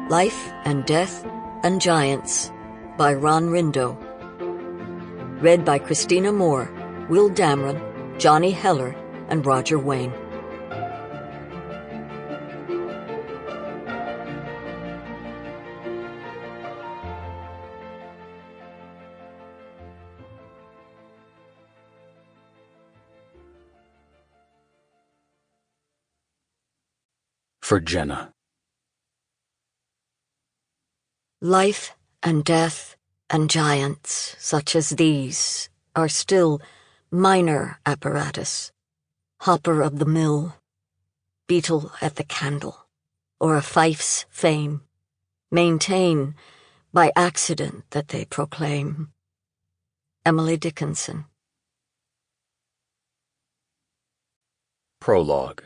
Life and Death and Giants by Rindo. Read by Christina Moore, Will Damron, Johnny Heller, and Roger Wayne. For Jenna. Life and death and giants such as these are still minor apparatus, hopper of the mill, beetle at the candle, or a fife's fame, maintain by accident that they proclaim. Emily Dickinson. Prologue.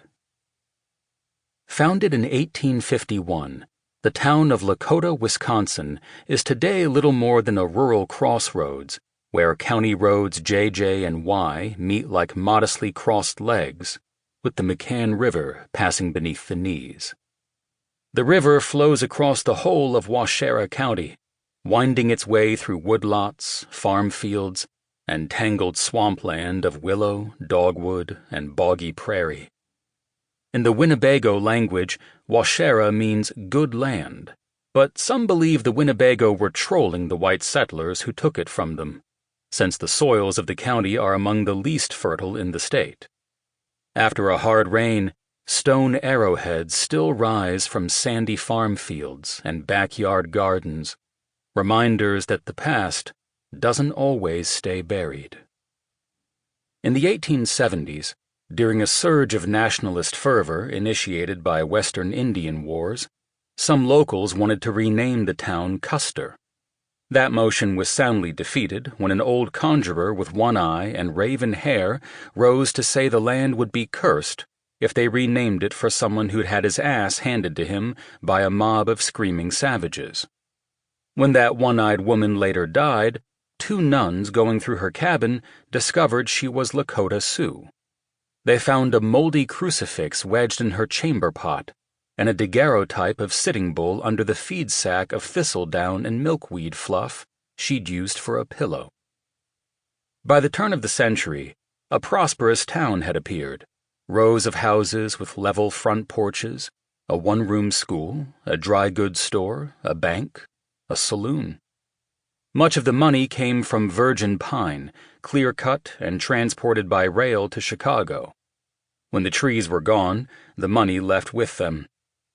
Founded in 1851, the town of Lakota, Wisconsin is today little more than a rural crossroads where county roads JJ and Y meet like modestly crossed legs, with the McCann River passing beneath the knees. The river flows across the whole of Waushara County, winding its way through woodlots, farm fields, and tangled swampland of willow, dogwood, and boggy prairie. In the Winnebago language, Waushara means good land, but some believe the Winnebago were trolling the white settlers who took it from them, since the soils of the county are among the least fertile in the state. After a hard rain, stone arrowheads still rise from sandy farm fields and backyard gardens, reminders that the past doesn't always stay buried. In the 1870s, during a surge of nationalist fervor initiated by Western Indian Wars, some locals wanted to rename the town Custer. That motion was soundly defeated when an old conjurer with one eye and raven hair rose to say the land would be cursed if they renamed it for someone who'd had his ass handed to him by a mob of screaming savages. When that one-eyed woman later died, 2 nuns going through her cabin discovered she was Lakota Sioux. They found a moldy crucifix wedged in her chamber pot and a daguerreotype of Sitting Bull under the feed sack of thistledown and milkweed fluff she'd used for a pillow. By the turn of the century, a prosperous town had appeared, rows of houses with level front porches, a one-room school, a dry goods store, a bank, a saloon. Much of the money came from virgin pine, clear-cut and transported by rail to Chicago. When the trees were gone, the money left with them,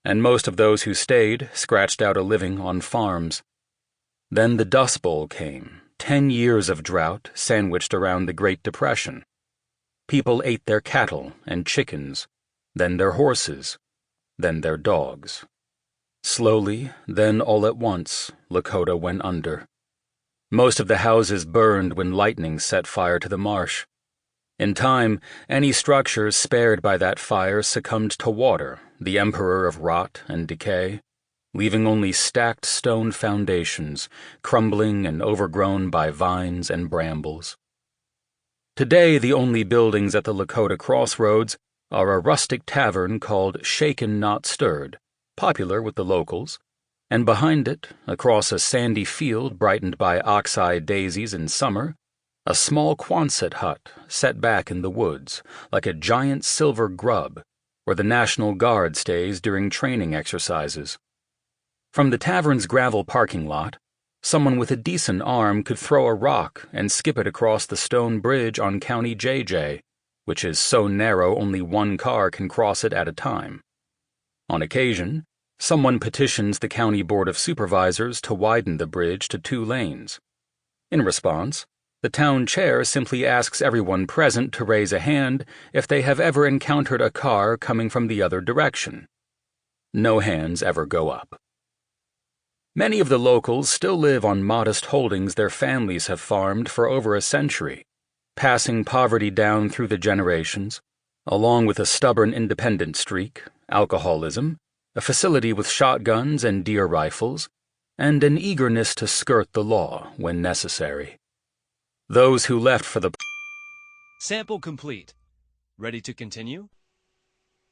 and most of those who stayed scratched out a living on farms. Then the Dust Bowl came, 10 years of drought sandwiched around the Great Depression. People ate their cattle and chickens, then their horses, then their dogs. Slowly, then all at once, Lakota went under. Most of the houses burned when lightning set fire to the marsh. In time, any structures spared by that fire succumbed to water, the emperor of rot and decay, leaving only stacked stone foundations, crumbling and overgrown by vines and brambles. Today, the only buildings at the Lakota crossroads are a rustic tavern called Shaken Not Stirred, popular with the locals, and behind it, across a sandy field brightened by ox-eye daisies in summer, a small Quonset hut set back in the woods, like a giant silver grub, where the National Guard stays during training exercises. From the tavern's gravel parking lot, someone with a decent arm could throw a rock and skip it across the stone bridge on County JJ, which is so narrow only one car can cross it at a time. On occasion, someone petitions the County Board of Supervisors to widen the bridge to 2 lanes. In response, the town chair simply asks everyone present to raise a hand if they have ever encountered a car coming from the other direction. No hands ever go up. Many of the locals still live on modest holdings their families have farmed for over a century, passing poverty down through the generations, along with a stubborn independent streak, alcoholism, a facility with shotguns and deer rifles, and an eagerness to skirt the law when necessary. Those who left for the Sample complete. Ready to continue?